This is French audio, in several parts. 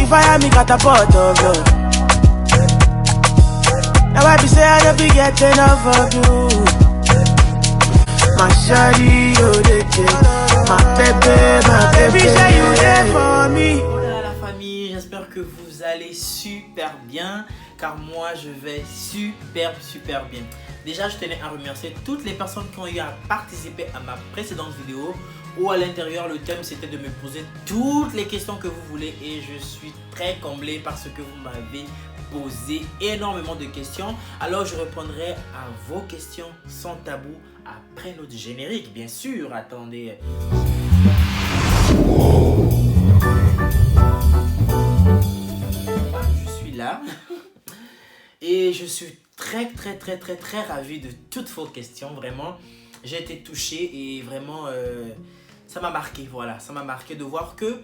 you fire me catapult of love. Now I be say I don't be getting enough of you. My shawty, oh my baby, say you there for me. Voilà la famille, j'espère que vous allez super bien, car moi je vais super bien. Déjà, je tenais à remercier toutes les personnes qui ont eu à participer à ma précédente vidéo, où à l'intérieur le thème c'était de me poser toutes les questions que vous voulez, et je suis très comblé parce que vous m'avez posé énormément de questions. Alors je répondrai à vos questions sans tabou après notre générique, bien sûr. Attendez. Je suis là et je suis très ravi de toutes vos questions. Vraiment, j'ai été touché et vraiment ça m'a marqué. Voilà, ça m'a marqué de voir que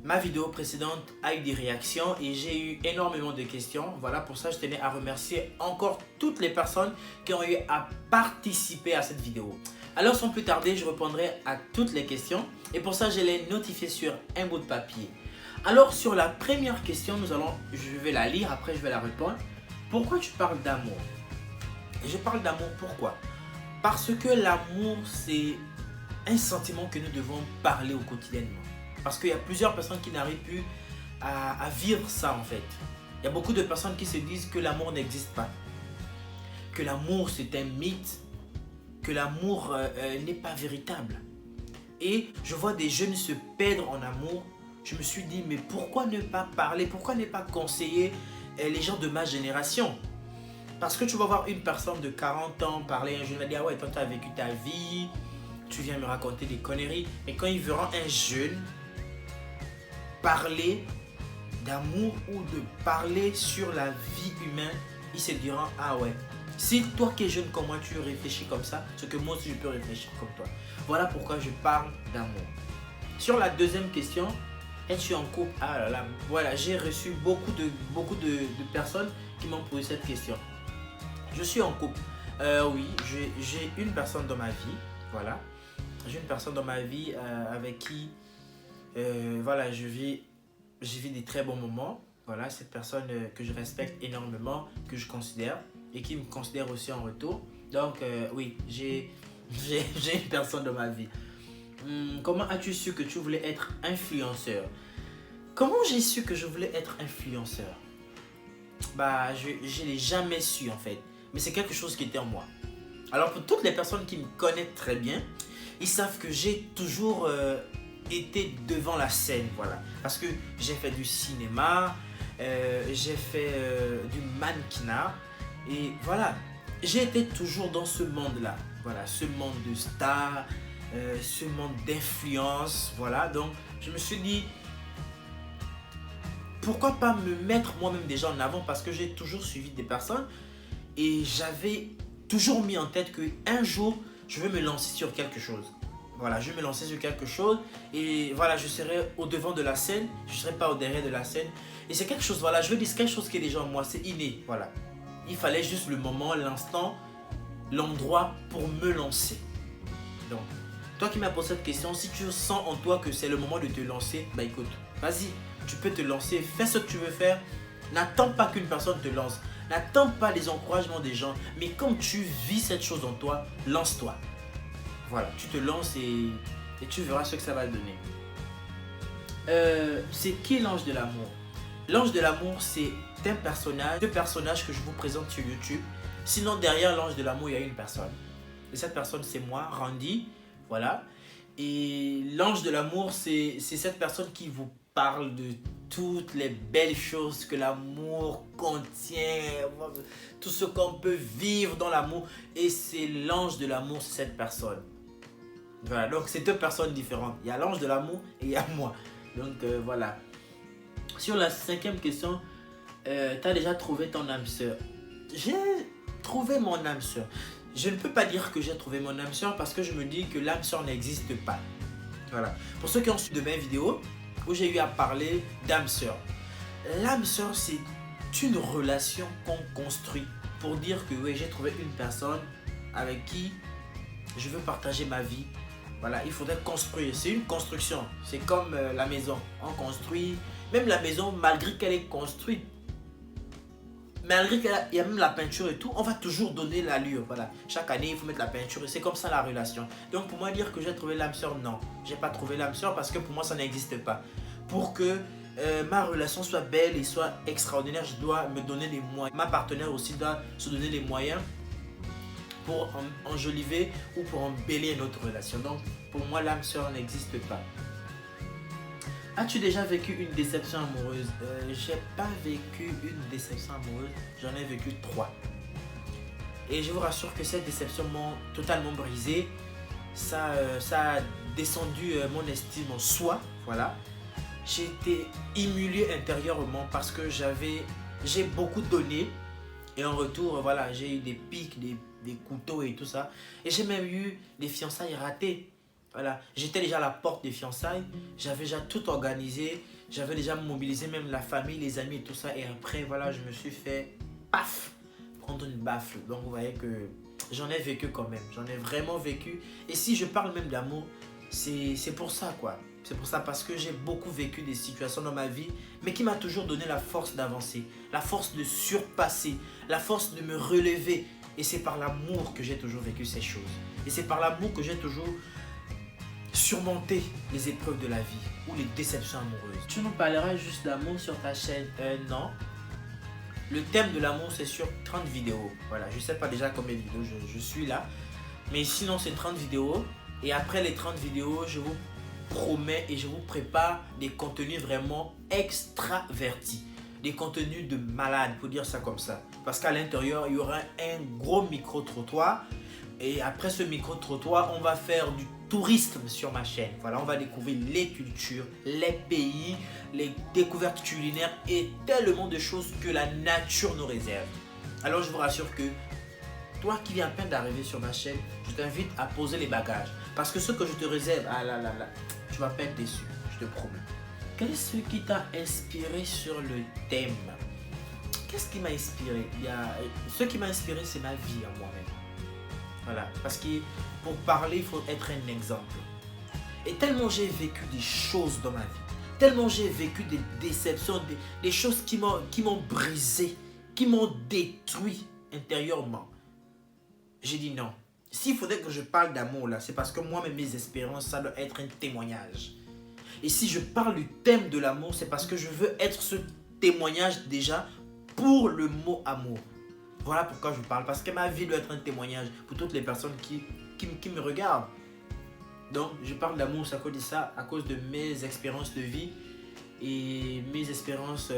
ma vidéo précédente a eu des réactions et j'ai eu énormément de questions. Voilà, pour ça je tenais à remercier encore toutes les personnes qui ont eu à participer à cette vidéo. Alors sans plus tarder, je répondrai à toutes les questions et pour ça je les notifié sur un bout de papier. Alors sur la première question, je vais la lire, après je vais la répondre. Pourquoi tu parles d'amour? Je parle d'amour pourquoi? Parce que l'amour c'est un sentiment que nous devons parler au quotidien. Parce qu'il y a plusieurs personnes qui n'arrivent plus à vivre ça en fait. Il y a beaucoup de personnes qui se disent que l'amour n'existe pas. Que l'amour c'est un mythe. Que l'amour n'est pas véritable. Et je vois des jeunes se perdre en amour. Je me suis dit, mais pourquoi ne pas parler? Pourquoi ne pas conseiller les gens de ma génération? Parce que tu vas voir une personne de 40 ans parler, un jeune va dire, ah ouais, toi tu as vécu ta vie, tu viens me raconter des conneries. Mais quand ils verront un jeune parler d'amour ou de parler sur la vie humaine, ils se diront, ah ouais, si toi qui es jeune comme moi, tu réfléchis comme ça, c'est que moi aussi je peux réfléchir comme toi. Voilà pourquoi je parle d'amour. Sur la deuxième question, es-tu en couple? Ah là là, voilà, j'ai reçu beaucoup de personnes qui m'ont posé cette question. Je suis en couple. Oui, j'ai une personne dans ma vie, voilà. J'ai une personne dans ma vie avec qui voilà, je vis des très bons moments. Voilà, cette personne que je respecte énormément, que je considère et qui me considère aussi en retour. Donc oui, j'ai une personne dans ma vie. Comment as-tu su que tu voulais être influenceur? Comment j'ai su que je voulais être influenceur? Bah, je l'ai jamais su en fait. Mais c'est quelque chose qui était en moi. Alors pour toutes les personnes qui me connaissent très bien, ils savent que j'ai toujours été devant la scène, voilà. Parce que j'ai fait du cinéma, j'ai fait du mannequinat. Et voilà, j'ai été toujours dans ce monde-là. Voilà, ce monde de stars, ce monde d'influence. Voilà, donc je me suis dit, pourquoi pas me mettre moi-même déjà en avant? Parce que j'ai toujours suivi des personnes et j'avais toujours mis en tête qu'un jour, je vais me lancer sur quelque chose. Voilà, je vais me lancer sur quelque chose et voilà, je serai au devant de la scène, je ne serai pas au derrière de la scène. Et c'est quelque chose, voilà, je veux dire, c'est quelque chose qui est déjà en moi, c'est inné, voilà. Il fallait juste le moment, l'instant, l'endroit pour me lancer. Donc, toi qui m'as posé cette question, si tu sens en toi que c'est le moment de te lancer, bah écoute, vas-y, tu peux te lancer, fais ce que tu veux faire. N'attends pas qu'une personne te lance, n'attends pas les encouragements des gens, mais comme tu vis cette chose en toi, lance-toi. Voilà, tu te lances et tu verras ce que ça va donner. C'est qui l'ange de l'amour? L'ange de l'amour, c'est un personnage, deux personnages que je vous présente sur YouTube. Sinon, derrière l'ange de l'amour, il y a une personne. Et cette personne, c'est moi, Randy. Voilà. Et l'ange de l'amour, c'est cette personne qui vous parle de toutes les belles choses que l'amour contient, tout ce qu'on peut vivre dans l'amour. Et c'est l'ange de l'amour, c'est cette personne. Voilà, donc c'est deux personnes différentes. Il y a l'ange de l'amour et il y a moi. Donc voilà. Sur la cinquième question, tu as déjà trouvé ton âme sœur? J'ai trouvé mon âme sœur. Je ne peux pas dire que j'ai trouvé mon âme sœur parce que je me dis que l'âme sœur n'existe pas. Voilà. Pour ceux qui ont suivi de mes vidéos où j'ai eu à parler d'âme sœur. L'âme sœur, c'est une relation qu'on construit pour dire que oui, j'ai trouvé une personne avec qui je veux partager ma vie. Voilà, il faudrait construire. C'est une construction. C'est comme la maison. On construit Même la maison, malgré qu'elle est construite, malgré qu'il y a même la peinture et tout, on va toujours donner l'allure. Voilà. Chaque année, il faut mettre la peinture et c'est comme ça la relation. Donc pour moi, dire que j'ai trouvé l'âme sœur, non. J'ai pas trouvé l'âme sœur parce que pour moi, ça n'existe pas. Pour que ma relation soit belle et soit extraordinaire, je dois me donner les moyens. Ma partenaire aussi doit se donner les moyens pour enjoliver ou pour embellir notre relation. Donc pour moi, l'âme sœur n'existe pas. As-tu déjà vécu une déception amoureuse? J'ai pas vécu une déception amoureuse, j'en ai vécu 3. Et je vous rassure que cette déception m'a totalement brisé. Ça a descendu mon estime en soi, voilà. J'ai été humilié intérieurement parce que j'ai beaucoup donné. Et en retour, voilà, j'ai eu des pics, des couteaux et tout ça. Et j'ai même eu des fiançailles ratées. Voilà, j'étais déjà à la porte des fiançailles, j'avais déjà tout organisé, j'avais déjà mobilisé même la famille, les amis et tout ça. Et après, voilà, je me suis fait, paf, prendre une baffe. Donc, vous voyez que j'en ai vécu quand même, j'en ai vraiment vécu. Et si je parle même d'amour, c'est pour ça, quoi. C'est pour ça, parce que j'ai beaucoup vécu des situations dans ma vie, mais qui m'a toujours donné la force d'avancer, la force de surpasser, la force de me relever. Et c'est par l'amour que j'ai toujours vécu ces choses. Et c'est par l'amour que j'ai toujours surmonter les épreuves de la vie ou les déceptions amoureuses. Tu nous parleras juste d'amour sur ta chaîne? Non. Le thème de l'amour, c'est sur 30 vidéos. Voilà, je ne sais pas déjà combien de vidéos je suis là. Mais sinon, c'est 30 vidéos. Et après les 30 vidéos, je vous promets et je vous prépare des contenus vraiment extravertis. Des contenus de malade, pour dire ça comme ça. Parce qu'à l'intérieur, il y aura un gros micro-trottoir. Et après ce micro-trottoir, on va faire du tourisme sur ma chaîne. Voilà, on va découvrir les cultures, les pays, les découvertes culinaires et tellement de choses que la nature nous réserve. Alors je vous rassure que toi qui viens à peine d'arriver sur ma chaîne, je t'invite à poser les bagages. Parce que ce que je te réserve, ah là là là, tu vas pas être déçu, je te promets. Quel est ce qui t'a inspiré sur le thème? Qu'est-ce qui m'a inspiré? Ce qui m'a inspiré, c'est ma vie à moi-même. Voilà, parce que pour parler, il faut être un exemple. Et tellement j'ai vécu des choses dans ma vie, tellement j'ai vécu des déceptions, des choses qui m'ont brisé, qui m'ont détruit intérieurement. J'ai dit non. S'il faudrait que je parle d'amour là, c'est parce que moi-même mes expériences, ça doit être un témoignage. Et si je parle du thème de l'amour, c'est parce que je veux être ce témoignage déjà pour le mot amour. Voilà pourquoi je parle, parce que ma vie doit être un témoignage pour toutes les personnes qui me regardent. Donc, je parle d'amour, c'est à cause de ça, à cause de mes expériences de vie et mes expériences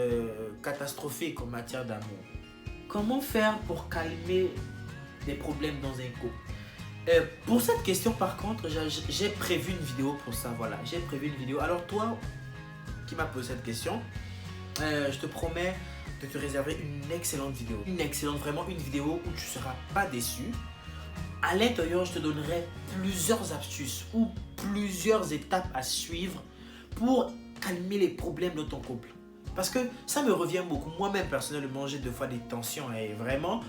catastrophiques en matière d'amour. Comment faire pour calmer des problèmes dans un couple? Pour cette question, par contre, j'ai prévu une vidéo pour ça. Voilà, j'ai prévu une vidéo. Alors, toi qui m'as posé cette question, je te promets de te réserver une excellente vidéo. Une excellente, vraiment une vidéo où tu ne seras pas déçu. À l'intérieur, je te donnerai plusieurs astuces ou plusieurs étapes à suivre pour calmer les problèmes de ton couple. Parce que ça me revient beaucoup. Moi-même, personnellement, j'ai 2 fois des tensions. Et vraiment,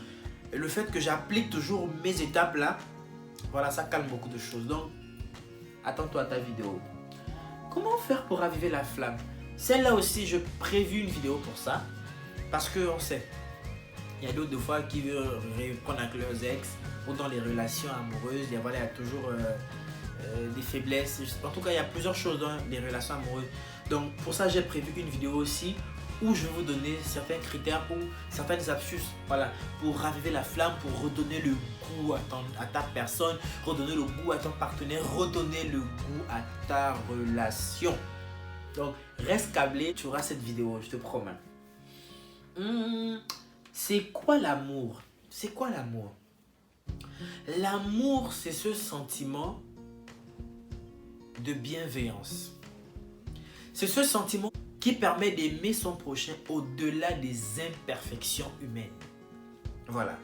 le fait que j'applique toujours mes étapes là, voilà, ça calme beaucoup de choses. Donc, attends-toi à ta vidéo. Comment faire pour raviver la flamme? Celle-là aussi, je prévu une vidéo pour ça. Parce qu'on sait, il y a d'autres fois qui veulent reprendre avec leurs ex ou dans les relations amoureuses. Il y a toujours des faiblesses. En tout cas, il y a plusieurs choses dans les relations amoureuses. Donc, pour ça, j'ai prévu une vidéo aussi où je vais vous donner certains critères ou certaines astuces, voilà, pour raviver la flamme, pour redonner le goût à ta personne, redonner le goût à ton partenaire, redonner le goût à ta relation. Donc, reste câblé, tu auras cette vidéo, je te promets. C'est quoi l'amour? C'est quoi l'amour? L'amour, c'est ce sentiment de bienveillance. C'est ce sentiment qui permet d'aimer son prochain au-delà des imperfections humaines. Voilà.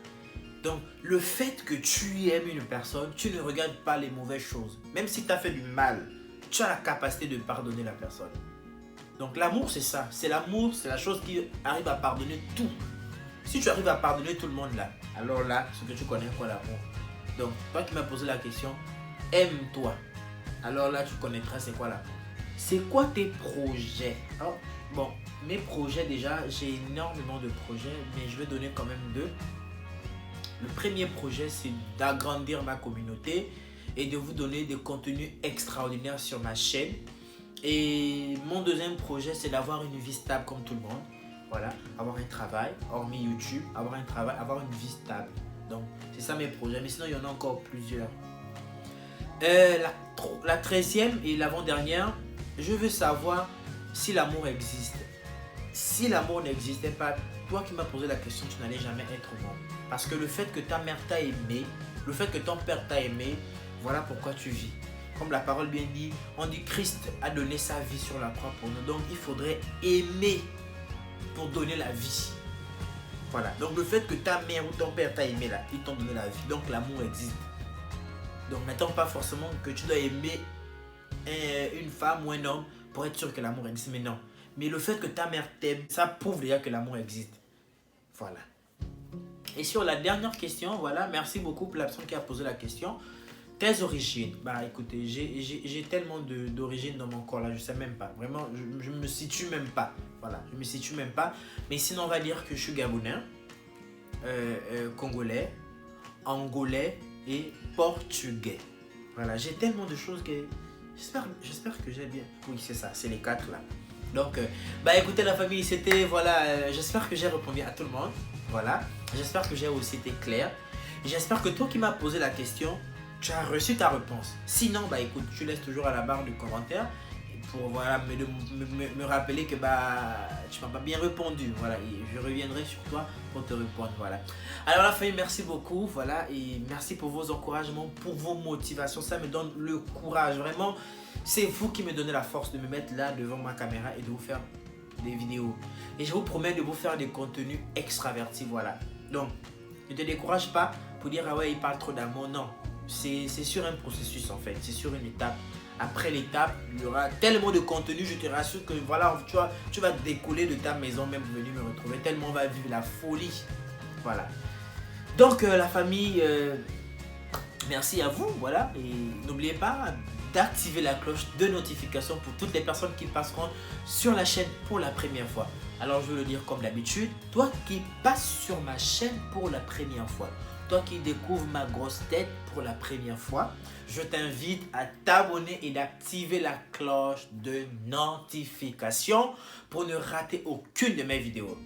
Donc, le fait que tu aimes une personne, tu ne regardes pas les mauvaises choses. Même si tu as fait du mal, tu as la capacité de pardonner la personne. Donc, l'amour, c'est ça. C'est l'amour, c'est la chose qui arrive à pardonner tout. Si tu arrives à pardonner tout le monde là, alors là, ce que tu connais, quoi, l'amour. Donc, toi qui m'as posé la question, aime-toi. Alors là, tu connaîtras c'est quoi l'amour. C'est quoi tes projets? Alors, bon, mes projets déjà, j'ai énormément de projets, mais je vais donner quand même deux. Le premier projet, c'est d'agrandir ma communauté et de vous donner des contenus extraordinaires sur ma chaîne. Et mon deuxième projet, c'est d'avoir une vie stable comme tout le monde. Voilà, avoir un travail, hormis YouTube, avoir un travail, avoir une vie stable. Donc, c'est ça mes projets, mais sinon, il y en a encore plusieurs. La 13e et l'avant-dernière, je veux savoir si l'amour existe. Si l'amour n'existait pas, toi qui m'as posé la question, tu n'allais jamais être bon. Parce que le fait que ta mère t'a aimé, le fait que ton père t'a aimé, voilà pourquoi tu vis. Comme la parole bien dit, on dit Christ a donné sa vie sur la croix pour nous. Donc il faudrait aimer pour donner la vie. Voilà. Donc le fait que ta mère ou ton père t'a aimé là, ils t'ont donné la vie. Donc l'amour existe. Donc n'attends pas forcément que tu dois aimer une femme ou un homme pour être sûr que l'amour existe. Mais non. Mais le fait que ta mère t'aime, ça prouve déjà que l'amour existe. Voilà. Et sur la dernière question, voilà, merci beaucoup pour la personne qui a posé la question. Tes origines. Bah écoutez, j'ai tellement d'origines dans mon corps là, je sais même pas. Vraiment, je me situe même pas. Voilà, je me situe même pas. Mais sinon, on va dire que je suis gabonais, congolais, angolais et portugais. Voilà, j'ai tellement de choses que j'espère que j'ai bien. Oui, c'est ça, c'est les 4 là. Donc, bah écoutez la famille, c'était, voilà, j'espère que j'ai répondu à tout le monde. Voilà, j'espère que j'ai aussi été clair. J'espère que toi qui m'as posé la question, tu as reçu ta réponse. Sinon, bah écoute, tu laisses toujours à la barre du commentaire pour voilà, me rappeler que bah tu m'as pas bien répondu. Voilà, et je reviendrai sur toi pour te répondre. Voilà. Alors la famille, merci beaucoup. Voilà, et merci pour vos encouragements, pour vos motivations. Ça me donne le courage. Vraiment, c'est vous qui me donnez la force de me mettre là devant ma caméra et de vous faire des vidéos. Et je vous promets de vous faire des contenus extravertis. Voilà. Donc, ne te décourage pas pour dire ah ouais, il parle trop d'amour. Non. C'est sur un processus en fait, c'est sur une étape. Après l'étape, il y aura tellement de contenu, je te rassure que voilà, tu vas décoller de ta maison même pour venir me retrouver, tellement on va vivre la folie. Voilà. Donc la famille, merci à vous, voilà. Et n'oubliez pas d'activer la cloche de notification pour toutes les personnes qui passeront sur la chaîne pour la première fois. Alors je veux le dire comme d'habitude, toi qui passes sur ma chaîne pour la première fois, toi qui découvres ma grosse tête pour la première fois, je t'invite à t'abonner et d'activer la cloche de notification pour ne rater aucune de mes vidéos.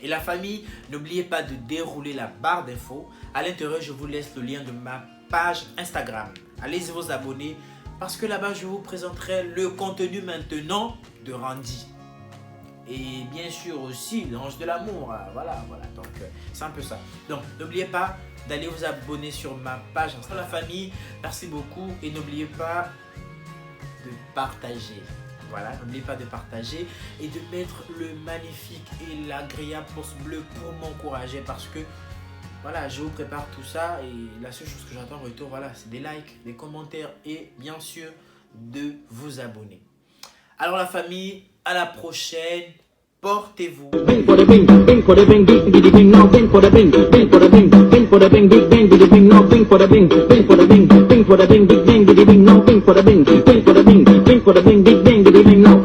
Et la famille, n'oubliez pas de dérouler la barre d'infos. À l'intérieur, je vous laisse le lien de ma page Instagram. Allez-y vous abonner parce que là-bas, je vous présenterai le contenu maintenant de Randy. Et bien sûr aussi l'ange de l'amour. Voilà. Donc, c'est un peu ça. Donc, n'oubliez pas d'aller vous abonner sur ma page Instagram. La famille, merci beaucoup. Et n'oubliez pas de partager. Voilà, n'oubliez pas de partager et de mettre le magnifique et l'agréable pouce bleu pour m'encourager parce que voilà, je vous prépare tout ça et la seule chose que j'attends en retour, voilà, c'est des likes, des commentaires et bien sûr de vous abonner. Alors la famille, à la prochaine, portez-vous. Bing for the bing, bing for the bing, bing bing now, bing for the bing, bing for the bing, bing for the bing, bing bing now, bing for the bing, bing for the bing, bing for the bing, bing now, bing for the bing, bing for the bing, bing for the bing, bing bing now.